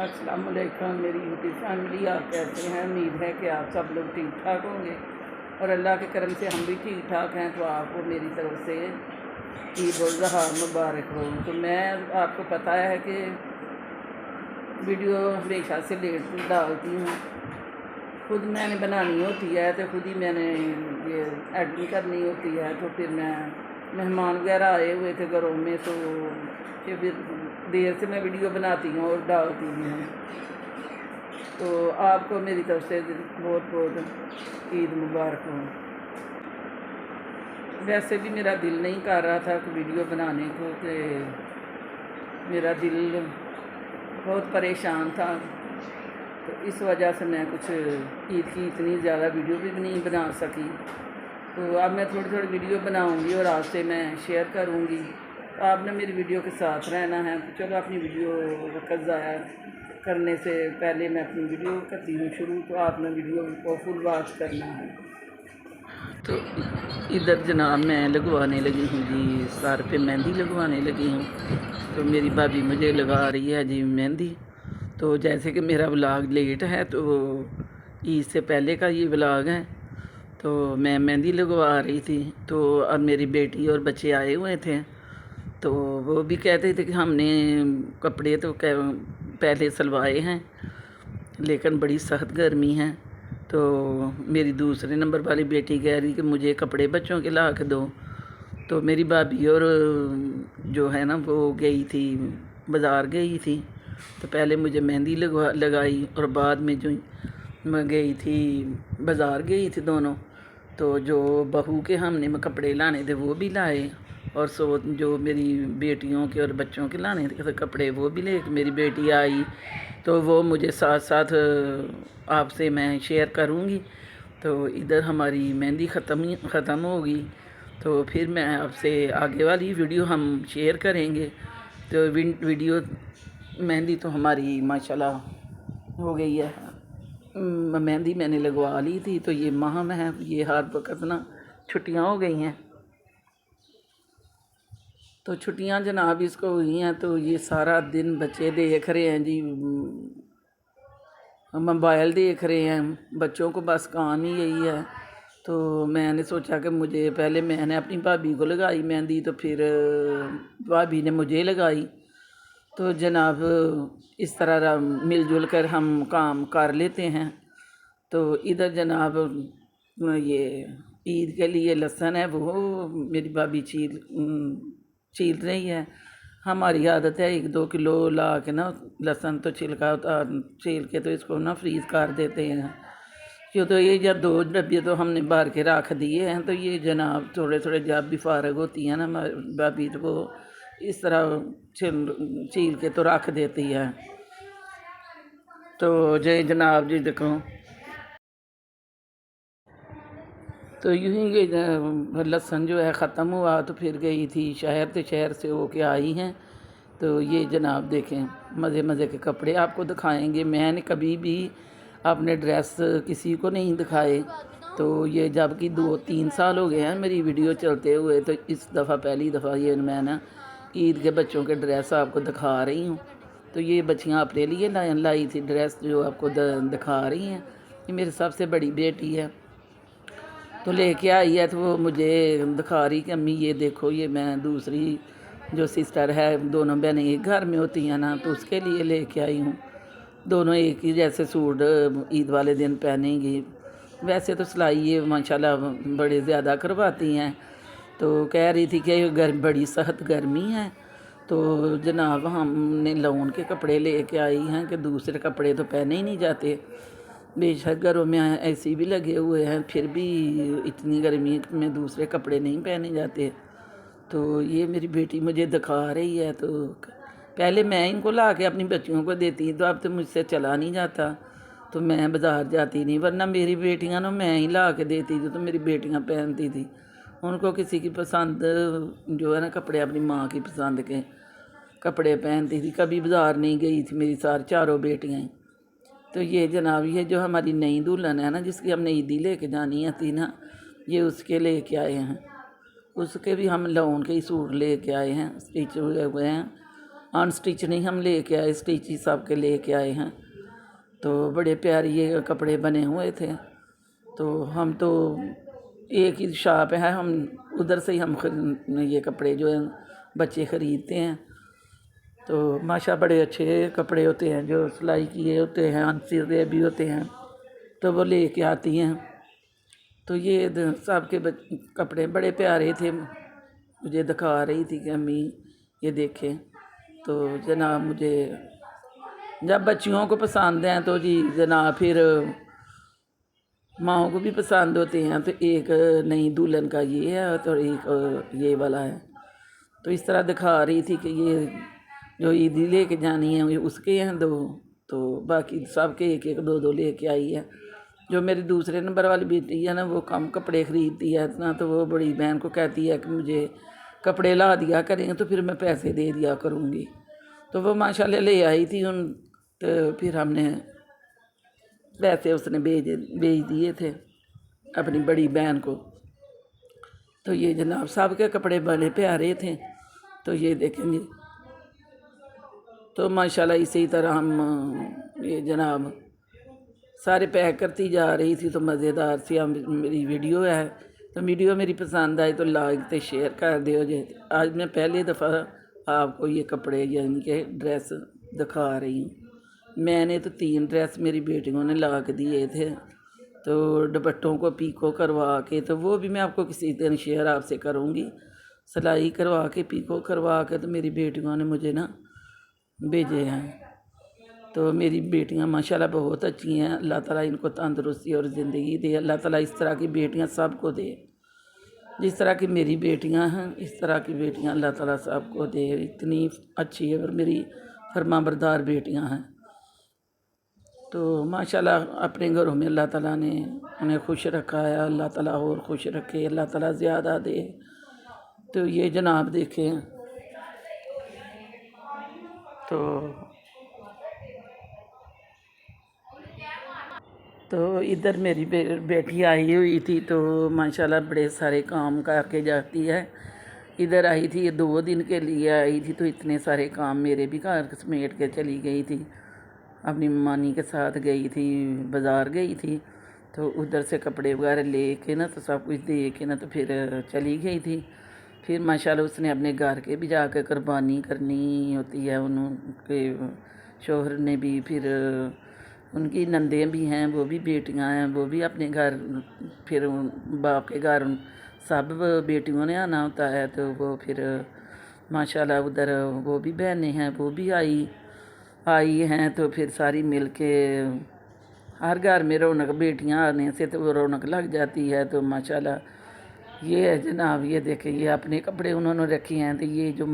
अस्सलाम वालेकुम मेरी यूट्यूब फैमिली, आप कैसे हैं? उम्मीद है कि आप सब लोग ठीक ठाक होंगे और अल्लाह के करम से हम भी ठीक ठाक हैं। तो आपको मेरी तरफ से ईद उल ज़ुहा मुबारक हो। तो मैं आपको पता है कि वीडियो हमेशा से लेट डालती हूँ, खुद मैंने बनानी होती है तो खुद ही मैंने ये एडिटिंग करनी होती है। तो फिर मैं मेहमान वगैरह आए हुए थे घरों में, तो फिर देर से मैं वीडियो बनाती हूँ और डालती भी हूँ। तो आपको मेरी तरफ से बहुत बहुत ईद मुबारक हो। वैसे भी मेरा दिल नहीं कर रहा था कि वीडियो बनाने को, कि मेरा दिल बहुत परेशान था, तो इस वजह से मैं कुछ ईद की इतनी ज़्यादा वीडियो भी नहीं बना सकी। तो अब मैं थोड़ी थोड़ी वीडियो बनाऊंगी और आपसे मैं शेयर करूंगी। तो आपने मेरी वीडियो के साथ रहना है। तो चलो अपनी वीडियो वक्त ज़ाया करने से पहले मैं अपनी वीडियो करती हूँ शुरू। तो आपने वीडियो को फुल वॉच करना है। तो इधर जनाब मैं लगवाने लगी हूँ जी, सर पे मेहंदी लगवाने लगी हूँ। तो मेरी भाभी मुझे लगा रही है जी मेहंदी। तो जैसे कि मेरा व्लॉग लेट है, तो ईद से पहले का ये व्लॉग है। तो मैं मेहंदी लगवा रही थी, तो अब मेरी बेटी और बच्चे आए हुए थे। तो वो भी कहते थे कि हमने कपड़े तो पहले सिलवाए हैं, लेकिन बड़ी सख्त गर्मी है। तो मेरी दूसरे नंबर वाली बेटी कह रही कि मुझे कपड़े बच्चों के ला के दो। तो मेरी भाभी और जो है ना वो गई थी, बाज़ार गई थी। तो पहले मुझे मेहंदी लगाई और बाद में जो मैं गई थी बाज़ार गई थी दोनों। तो जो बहू के हमने में कपड़े लाने थे वो भी लाए, और जो मेरी बेटियों के और बच्चों के लाने थे कपड़े वो भी ले मेरी बेटी आई। तो वो मुझे साथ साथ आपसे मैं शेयर करूँगी। तो इधर हमारी मेहंदी ख़त्म होगी, तो फिर मैं आपसे आगे वाली वीडियो हम शेयर करेंगे। तो वीडियो मेहंदी तो हमारी माशाल्लाह हो गई है। मेहंदी मैंने लगवा ली थी। तो ये माह में है, ये हर वक्त ना छुट्टियां हो गई हैं। तो छुट्टियां जनाब इसको हुई हैं, तो ये सारा दिन बच्चे देख रहे हैं जी, मोबाइल देख रहे हैं। बच्चों को बस काम ही यही है। तो मैंने सोचा कि मुझे पहले मैंने अपनी भाभी को लगाई मेहंदी, तो फिर भाभी ने मुझे लगाई। तो जनाब इस तरह मिलजुल कर हम काम कर लेते हैं। तो इधर जनाब ये ईद के लिए लहसुन है वो मेरी भाभी छील रही है। हमारी आदत है 1-2 किलो ला के ना लहसुन तो छिलका छील के तो इसको ना फ्रीज़ कर देते हैं। क्यों, तो ये जब 2 डब्बे तो हमने भर के रख दिए हैं। तो ये जनाब थोड़े थोड़े जब भी फारग होती है ना भाभी, तो वो इस तरह छील के तो रख देती है। तो जय जनाब जी देखो, तो यूं ही ये लहसुन जो है ख़त्म हुआ, तो फिर गई थी शहर, तो शहर से होके आई हैं। तो ये जनाब देखें मज़े मज़े के कपड़े आपको दिखाएंगे। मैंने कभी भी अपने ड्रेस किसी को नहीं दिखाए। तो ये जबकि 2-3 साल हो गए हैं मेरी वीडियो चलते हुए, तो इस दफ़ा पहली दफ़ा ये मैं ना ईद के बच्चों के ड्रेस आपको दिखा रही हूँ। तो ये बच्चियाँ अपने लिए लाई थी ड्रेस जो आपको दिखा रही हैं। ये मेरी सबसे बड़ी बेटी है, तो लेके आई है। तो वो मुझे दिखा रही कि अम्मी ये देखो, ये मैं दूसरी जो सिस्टर है, दोनों बहनें एक घर में होती हैं ना, तो उसके लिए लेके आई हूँ। दोनों एक ही जैसे सूट ईद वाले दिन पहनेंगी। वैसे तो सिलाई ये माशाल्लाह बड़े ज़्यादा करवाती हैं। तो कह रही थी कि बड़ी सख्त गर्मी है। तो जनाब हमने लॉन के कपड़े लेके आई हैं कि दूसरे कपड़े तो पहने ही नहीं जाते। बेशक घरों में ऐसी भी लगे हुए हैं, फिर भी इतनी गर्मी में दूसरे कपड़े नहीं पहने जाते। तो ये मेरी बेटी मुझे दिखा रही है। तो पहले मैं इनको ला के अपनी बच्चियों को देती, तो अब तो मुझसे चला नहीं जाता, तो मैं बाज़ार जाती नहीं। वरना मेरी बेटियां ना मैं ही ला के देती थी, तो मेरी बेटियां पहनती थी। उनको किसी की पसंद जो है ना कपड़े अपनी माँ की पसंद के कपड़े पहनती थी। कभी बाज़ार नहीं गई थी मेरी चारों बेटियाँ। तो ये जनाब ये जो हमारी नई दुल्हन है ना, जिसकी हमने ईदी लेके जानी है थी ना, ये उसके लेके आए हैं। उसके भी हम लॉन के ही सूट लेके आए हैं, स्टिच हुए हुए हैं। अनस्टिच नहीं हम लेके आए, स्टिच ही सब के लेके आए हैं। तो बड़े प्यारे ये कपड़े बने हुए थे। तो हम तो एक ही शॉप है, हम उधर से ही हम ये कपड़े जो हैं बच्चे ख़रीदते हैं। तो माशा बड़े अच्छे कपड़े होते हैं, जो सिलाई किए होते हैं, अनसिले भी होते हैं, तो वो लेके आती हैं। तो ये सब के कपड़े बड़े प्यारे थे, मुझे दिखा रही थी कि अम्मी ये देखें। तो जनाब मुझे जब बच्चियों को पसंद हैं तो जी जनाब फिर माओ को भी पसंद होते हैं। तो एक नई दुल्हन का ये है तो एक ये वाला है। तो इस तरह दिखा रही थी कि ये जो ईदी लेके जानी है ये उसके हैं दो, तो बाकी सब के एक एक दो दो लेके आई है। जो मेरी दूसरे नंबर वाली बेटी है ना, वो कम कपड़े ख़रीदती है ना, तो वो बड़ी बहन को कहती है कि मुझे कपड़े ला दिया करेंगे तो फिर मैं पैसे दे दिया करूँगी। तो वो माशाल्लाह ले आई थी उन, तो फिर हमने पैसे उसने भेज दिए थे अपनी बड़ी बहन को। तो ये जनाब सब के कपड़े बड़े प्यारे थे। तो ये देखेंगे तो माशाल्लाह इसी तरह हम ये जनाब सारे पैक करती जा रही थी। तो मज़ेदार सी मेरी वीडियो है। तो वीडियो मेरी पसंद आई तो लाइक तो शेयर कर दियो जे। आज मैं पहली दफ़ा आपको ये कपड़े यानी कि ड्रेस दिखा रही हूँ। मैंने तो 3 ड्रेस मेरी बेटियों ने ला के दिए थे, तो दुपट्टों को पीको करवा के, तो वो भी मैं आपको किसी दिन शेयर आपसे करूँगी। सिलाई करवा के पीको करवा के तो मेरी बेटियों ने मुझे ना भेजे हैं। तो मेरी बेटियां माशाल्लाह बहुत अच्छी हैं। अल्लाह ताला इनको तंदुरुस्ती और ज़िंदगी दे। अल्लाह ताला इस तरह की बेटियां सबको दे, जिस तरह की मेरी बेटियां हैं इस तरह की बेटियां अल्लाह ताला सबको दे। इतनी अच्छी है और मेरी फरमाबरदार बेटियां हैं। तो माशाल्लाह अपने घरों में अल्लाह ताला ने उन्हें खुश रखा है। अल्लाह ताला और खुश रखे, अल्लाह ताला ज़्यादा दे। तो ये जनाब देखें तो इधर मेरी बेटी आई हुई थी। तो माशाल्लाह बड़े सारे काम करके जाती है। इधर आई थी, ये 2 दिन के लिए आई थी, तो इतने सारे काम मेरे भी घर समेट के चली गई थी। अपनी मानी के साथ गई थी, बाज़ार गई थी, तो उधर से कपड़े वगैरह ले के ना, तो सब कुछ दे के ना, तो फिर चली गई थी। फिर माशाल्लाह उसने अपने घर के भी जाकर कुर्बानी करनी होती है। उनके शोहर ने भी, फिर उनकी नंदें भी हैं, वो भी बेटियां हैं, वो भी अपने घर, फिर बाप के घर सब बेटियों ने आना होता है। तो वो फिर माशाल्लाह उधर वो भी बहनें हैं, वो भी आई हैं। तो फिर सारी मिल के हर घर में रौनक, बेटियां आने से तो वो रौनक लग जाती है। तो माशाल्लाह ये है जनाब, ये देखें ये अपने कपड़े उन्होंने रखे हैं। तो ये जो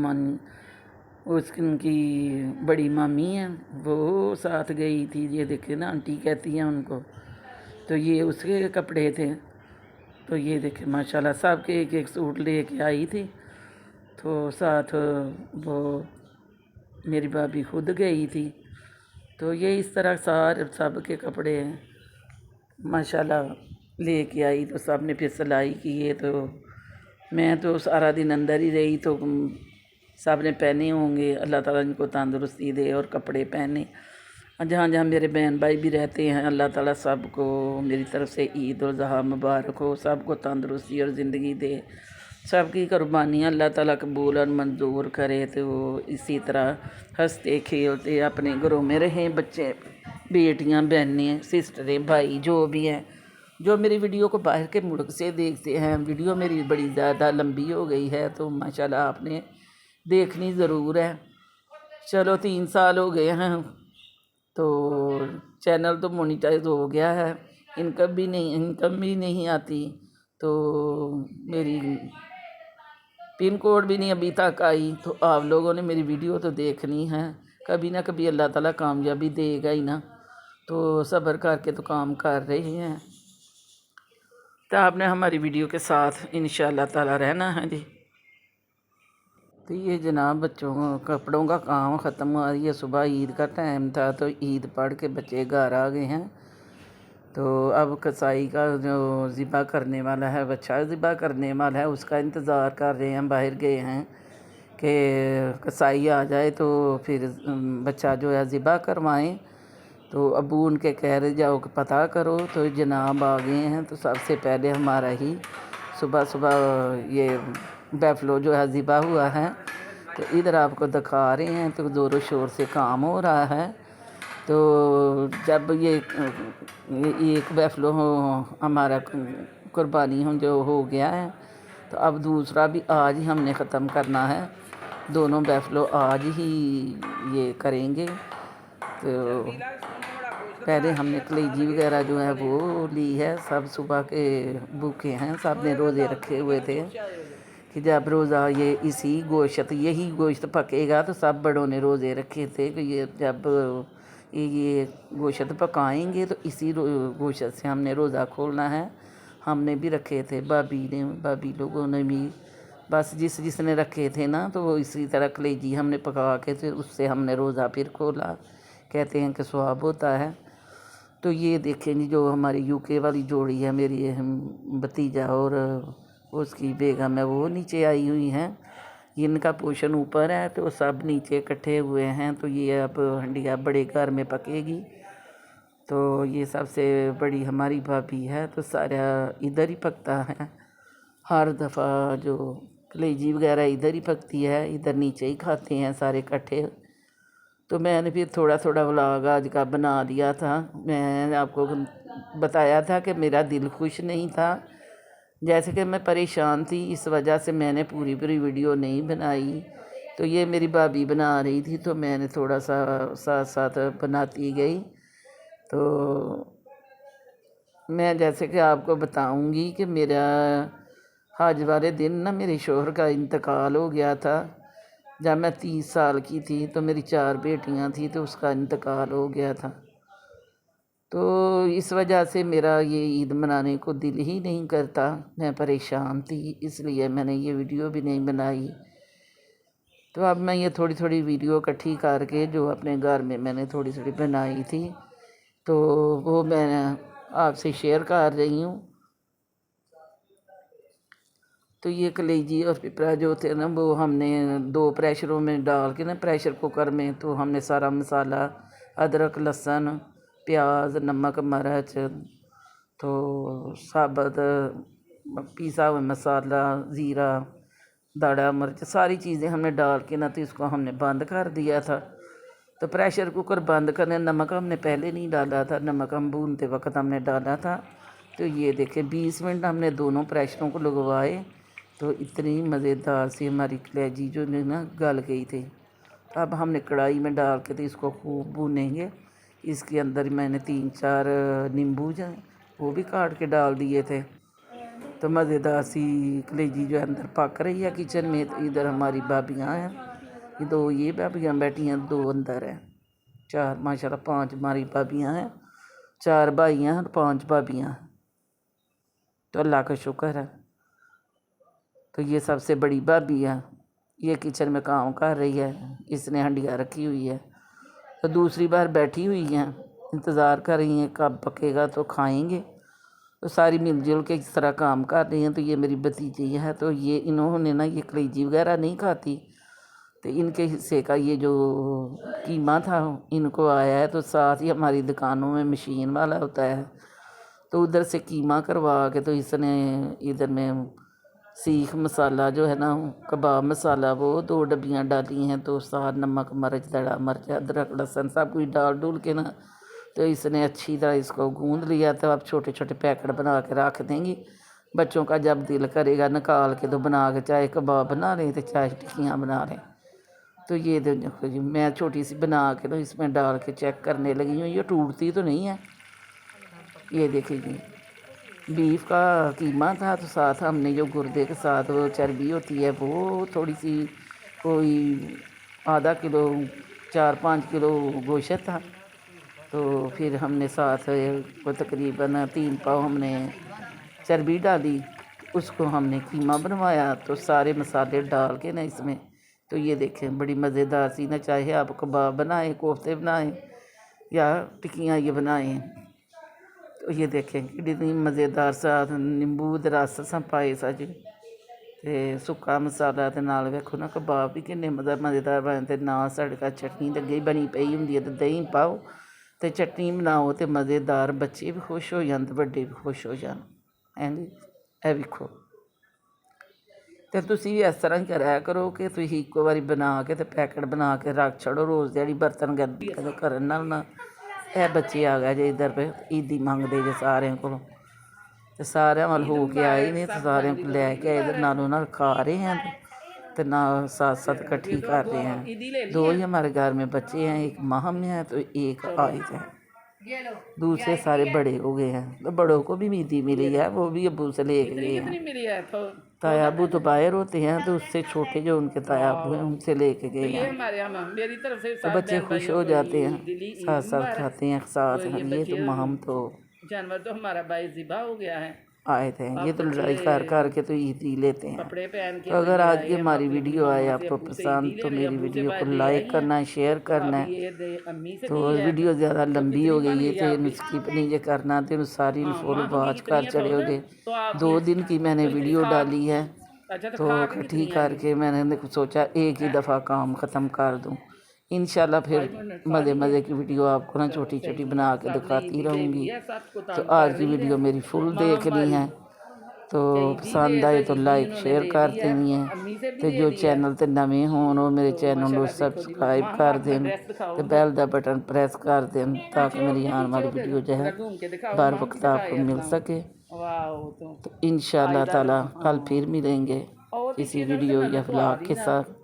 उनकी बड़ी मामी हैं वो साथ गई थी, ये देखे ना आंटी कहती हैं उनको। तो ये उसके कपड़े थे। तो ये देखे माशाल्लाह सब के एक एक सूट ले के आई थी। तो साथ वो मेरी भाभी खुद गई थी। तो ये इस तरह सारे सब के कपड़े माशाल्लाह ले के आई। तो सब ने फिर सिलाई की है। तो मैं तो सारा दिन अंदर ही रही। तो सब ने पहने होंगे, अल्लाह ताला इनको तंदुरुस्ती दे और कपड़े पहने। जहाँ जहाँ मेरे बहन भाई भी रहते हैं, अल्लाह ताला सबको मेरी तरफ से ईद और ज़हा मुबारक हो। सबको तंदुरुस्ती और ज़िंदगी दे, सबकी कुर्बानियाँ अल्लाह ताला कबूल और मंजूर करे। तो इसी तरह हंसते खेलते अपने घरों में रहें, बच्चे, बेटियाँ, बहनें, सिस्टरें, भाई जो भी हैं, जो मेरी वीडियो को बाहर के मुल्क से देखते हैं। वीडियो मेरी बड़ी ज़्यादा लंबी हो गई है, तो माशाल्लाह आपने देखनी ज़रूर है। चलो 3 साल हो गए हैं, तो चैनल तो मोनीटाइज हो गया है, इनकम भी नहीं आती। तो मेरी पिन कोड भी नहीं अभी तक आई। तो आप लोगों ने मेरी वीडियो तो देखनी है, कभी ना कभी अल्लाह ताला कामयाबी देगा ही ना। तो सब्र करके तो काम कर रहे हैं। तो आपने हमारी वीडियो के साथ इंशाअल्लाह ताला रहना है जी। तो ये जनाब बच्चों कपड़ों का काम ख़त्म हुआ। ये सुबह ईद का टाइम था, तो ईद पढ़ के बच्चे घर आ गए हैं। तो अब कसाई का जो ज़िबा करने वाला है, बच्चा ज़िबा करने वाला है, उसका इंतज़ार कर रहे हैं। बाहर गए हैं کہ کسائی آ جائے تو پھر بچہ جو ہے ذبح کروائیں، تو ابو ان کے کہہ رہے جاؤ کہ پتہ کرو، تو جناب آ گئے ہیں۔ تو سب سے پہلے ہمارا ہی صبح صبح یہ بیفلو جو ہے ذبح ہوا ہے، تو ادھر آپ کو دکھا رہے ہیں، تو زور و شور سے کام ہو رہا ہے۔ تو جب یہ ایک بیفلو ہمارا قربانی جو ہو گیا ہے، تو اب دوسرا بھی آج ہی ہم نے ختم کرنا ہے، دونوں بیفلو آج ہی یہ کریں گے۔ تو پہلے ہم نے کلیجی وغیرہ جو ہے وہ لی ہے، سب صبح کے بھوکے ہیں، سب نے روزے رکھے ہوئے تھے کہ جب روزہ یہ اسی گوشت یہی گوشت پکے گا، تو سب بڑوں نے روزے رکھے تھے کہ یہ جب یہ گوشت پکائیں گے تو اسی گوشت سے ہم نے روزہ کھولنا ہے۔ ہم نے بھی رکھے تھے، بھابھی لوگوں نے بھی، بس جس نے رکھے تھے نا، تو وہ اسی طرح کلیجی ہم نے پکا کے پھر اس سے ہم نے روزہ پھر کھولا، کہتے ہیں کہ ثواب ہوتا ہے۔ تو یہ دیکھیں جی جو ہماری یو کے والی جوڑی ہے، میری بھتیجا اور اس کی بیگم ہے، وہ نیچے آئی ہوئی ہیں، ان کا پوشن اوپر ہے، تو سب نیچے اکٹھے ہوئے ہیں۔ تو یہ اب ہنڈیا بڑے گھر میں پکے گی، تو یہ سب سے بڑی ہماری بھابھی ہے، تو سارا ادھر ہی پکتا ہے، ہر دفعہ جو کلیجی وغیرہ ادھر ہی پکتی ہے، ادھر نیچے ہی کھاتے ہیں سارے اکٹھے۔ تو میں نے پھر تھوڑا تھوڑا ولاگ آج کا بنا دیا تھا۔ میں نے آپ کو بتایا تھا کہ میرا دل خوش نہیں تھا، جیسے کہ میں پریشان تھی، اس وجہ سے میں نے پوری ویڈیو نہیں بنائی۔ تو یہ میری بھابھی بنا رہی تھی، تو میں نے تھوڑا سا ساتھ ساتھ بناتی گئی۔ تو میں جیسے کہ آپ کو بتاؤں گی کہ میرا حج والے دن نا میرے شوہر کا انتقال ہو گیا تھا، جب میں 30 سال کی تھی، تو میری 4 بیٹیاں تھیں، تو اس کا انتقال ہو گیا تھا۔ تو اس وجہ سے میرا یہ عید منانے کو دل ہی نہیں کرتا، میں پریشان تھی، اس لیے میں نے یہ ویڈیو بھی نہیں بنائی۔ تو اب میں یہ تھوڑی ویڈیو اکٹھی کر کے جو اپنے گھر میں نے تھوڑی بنائی تھی، تو وہ میں آپ سے شیئر کر رہی ہوں۔ تو یہ کلیجی اور پپرا جو تھے نا، وہ ہم نے 2 پریشروں میں ڈال کے نا، پریشر کوکر میں، تو ہم نے سارا مسالہ ادرک لہسن پیاز نمک مرچ تو ثابت پیسا ہوا مسالہ زیرہ داڑھا مرچ ساری چیزیں ہم نے ڈال کے نا، تو اس کو ہم نے بند کر دیا تھا۔ تو پریشر کوکر بند کرنے، نمک ہم نے پہلے نہیں ڈالا تھا، نمک ہم بھونتے وقت ہم نے ڈالا تھا۔ تو یہ دیکھیں 20 منٹ ہم نے دونوں پریشروں کو لگوائے، تو اتنی مزیدار سی ہماری کلیجی جو نا گل گئی تھی۔ اب ہم نے کڑھائی میں ڈال کے تو اس کو خوب بھونیں گے۔ اس کے اندر میں نے 3-4 نیمبو جو وہ بھی کاٹ کے ڈال دیے تھے۔ تو مزیدار سی کلیجی جو اندر پک رہی ہے کچن میں، تو ادھر ہماری بھابیاں ہیں، یہ بھابیاں بیٹھی ہیں، 2 اندر ہیں، 4 ماشاءاللہ 5 ہماری بھابیاں ہیں، 4 بھائی ہیں اور 5 بھابیاں ہیں، تو اللہ کا شکر ہے۔ تو یہ سب سے بڑی بھابی ہے، یہ کچن میں کام کر رہی ہے، اس نے ہنڈیا رکھی ہوئی ہے، تو دوسری بار بیٹھی ہوئی ہیں، انتظار کر رہی ہیں کب پکے گا تو کھائیں گے۔ تو ساری مل جل کے اس طرح کام کر رہی ہیں۔ تو یہ میری بھتیجی ہے، تو یہ انہوں نے نا یہ کلیجی وغیرہ نہیں کھاتی، تو ان کے حصے کا یہ جو قیمہ تھا ان کو آیا ہے، تو ساتھ ہی ہماری دکانوں میں مشین والا ہوتا ہے، تو ادھر سے قیمہ کروا کے تو اس نے ادھر میں سیخ مسالہ جو ہے نا کباب مسالہ وہ 2 ڈبیاں ڈالی ہیں، تو ساتھ نمک مرچ دڑا مرچ ادرک لہسن سب کچھ ڈال کے نا، تو اس نے اچھی طرح اس کو گوندھ لیا۔ تو اب چھوٹے پیکٹ بنا کے رکھ دیں گی، بچوں کا جب دل کرے گا نکال کے تو بنا کے چاہے کباب بنا لیں تو چاہے ٹکیاں بنا لیں۔ تو یہ دیکھو جی میں چھوٹی سی بنا کے تو اس میں ڈال کے چیک کرنے لگی ہوں، یہ ٹوٹتی تو نہیں ہے۔ یہ دیکھیں جی بیف کا قیمہ تھا، تو ساتھ ہم نے جو گردے کے ساتھ وہ چربی ہوتی ہے وہ تھوڑی سی کوئی آدھا کلو 4-5 کلو گوشت تھا، تو پھر ہم نے ساتھ وہ تقریباً 3 پاؤ ہم نے چربی ڈالی، اس کو ہم نے قیمہ بنوایا، تو سارے مسالے ڈال کے نا اس میں، تو یہ دیکھیں بڑی مزیدار سی نا، چاہے آپ کباب بنائیں کوفتے بنائیں یا ٹکیاں یہ بنائیں، تو یہ دیکھیں کتنی مزیدار سا نیمبو رس سا پائے سا جی، ਤੇ ਸੁੱਕਾ ਮਸਾਲਾ ਤੇ ਨਾਲ ਵੇਖੋ ਨਾ ਕਬਾਬ ਵੀ ਕਿੰਨੇ ਮਜ਼ੇਦਾਰ ਬਣੇ ਤੇ ਨਾਲ ਸਾਡੇ ਘਰ ਚਟਨੀ ਤਾਂ ਅੱਗੇ ਬਣੀ ਪਈ ਹੁੰਦੀ ਹੈ ਤੇ ਦਹੀਂ ਪਾਓ ਤੇ ਚਟਨੀ ਬਣਾਓ ਤੇ ਮਜ਼ੇਦਾਰ, ਬੱਚੇ ਵੀ ਖੁਸ਼ ਹੋ ਜਾਣ ਤੇ ਵੱਡੇ ਵੀ ਖੁਸ਼ ਹੋ ਜਾਣ। ਇਹ ਵੇਖੋ। ਤੇ ਤੁਸੀਂ ਵੀ ਇਸ ਤਰ੍ਹਾਂ ਹੀ ਕਰਿਆ ਕਰੋ ਕਿ ਤੁਸੀਂ ਇੱਕੋ ਵਾਰੀ ਬਣਾ ਕੇ ਤੇ ਪੈਕਟ ਬਣਾ ਕੇ ਰੱਖ ਛੱਡੋ, ਰੋਜ਼ ਦਿਹਾੜੀ ਬਰਤਨ ਕਦੋਂ ਕਰਨ ਨਾਲ ਨਾ। ਇਹ ਬੱਚੇ ਆ ਗਏ ਜੇ ਇੱਧਰ ਪਏ ਈਦੀ ਮੰਗਦੇ ਜੇ ਸਾਰਿਆਂ ਕੋਲੋਂ, ਤੇ ਸਾਰਿਆਂ ਵੱਲ ਹੋ ਕੇ ਆਏ ਨੇ ਤੇ ਸਾਰਿਆਂ ਕੋਲ ਲੈ ਕੇ ਆਏ ਤੇ ਨਾਲੋਂ ਨਾਲ खा रहे हैं तो ना साथ साथ इकट्ठी कर रहे हैं। 2 ही हमारे घर में बच्चे हैं, एक माह में है तो एक आयत है, दूसरे सारे बड़े हो गए हैं। तो बड़ों को भी ईदी मिली है, वो भी अबू से ले गए हैं। ताया अबू तो बाहर होते हैं तो उससे छोटे जो उनके ताया अबू हैं उनसे लेके गए हैं। तो बच्चे खुश हो जाते हैं, साथ साथ खाते हैं साथ। ये तो महम तो जानवर तो हमारा भाई ज़िबा हो गया है, आए थे ये तो लड़ाई कर कर के तो ईद ही लेते हैं। तो अगर आज की हमारी वीडियो आए आपको पसंद तो मेरी वीडियो को लाइक करना है, शेयर करना है। तो वीडियो ज़्यादा लंबी हो गई है तो स्किप नहीं करना, तो सारी फुल वॉच कर चढ़े हो गए। 2 दिन की मैंने वीडियो डाली है तो इकट्ठी करके मैंने सोचा एक ही दफ़ा काम ख़त्म कर दूँ। इंशाल्लाह फिर मज़े मज़े की वीडियो आपको ना छोटी छोटी बना के दिखाती रहूँगी। तो आज की वीडियो मेरी फुल देखनी है, तो पसंद आए तो लाइक शेयर कर देनी है। तो जो चैनल ते नवे हों मेरे चैनल को सबसक्राइब कर दें तो बैल का बटन प्रेस कर दें ताकि मेरी आने वाली वीडियो जो है बर वक्त आपको मिल सके। तो इंशाल्लाह ताला कल फिर मिलेंगे किसी वीडियो या व्लॉग के साथ।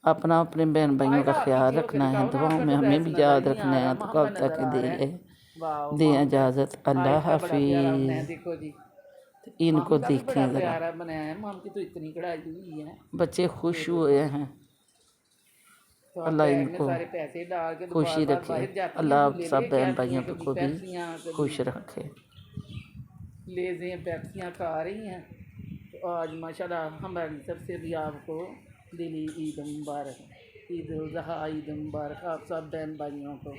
अपना अपने बहन भाइयों का ख्याल रखना है, दुआओं में हमें भी याद रखना है। तो कल तक दे इजाज़त, अल्लाह हाफिज़। इनको देखें ज़रा, बच्चे खुश हुए हैं। अल्लाह इनको खुशी रखे, अल्लाह सब बहन भाइयों को भी खुश रखे। लेज़ें पेप्सियाँ खा रही हैं। तो आज माशाल्लाह हमारी तरफ से भी आपको दिली ईद मुबारक, ईद उल ज़ुहा, ईद मुबारक आप सब बहन भाइयों को।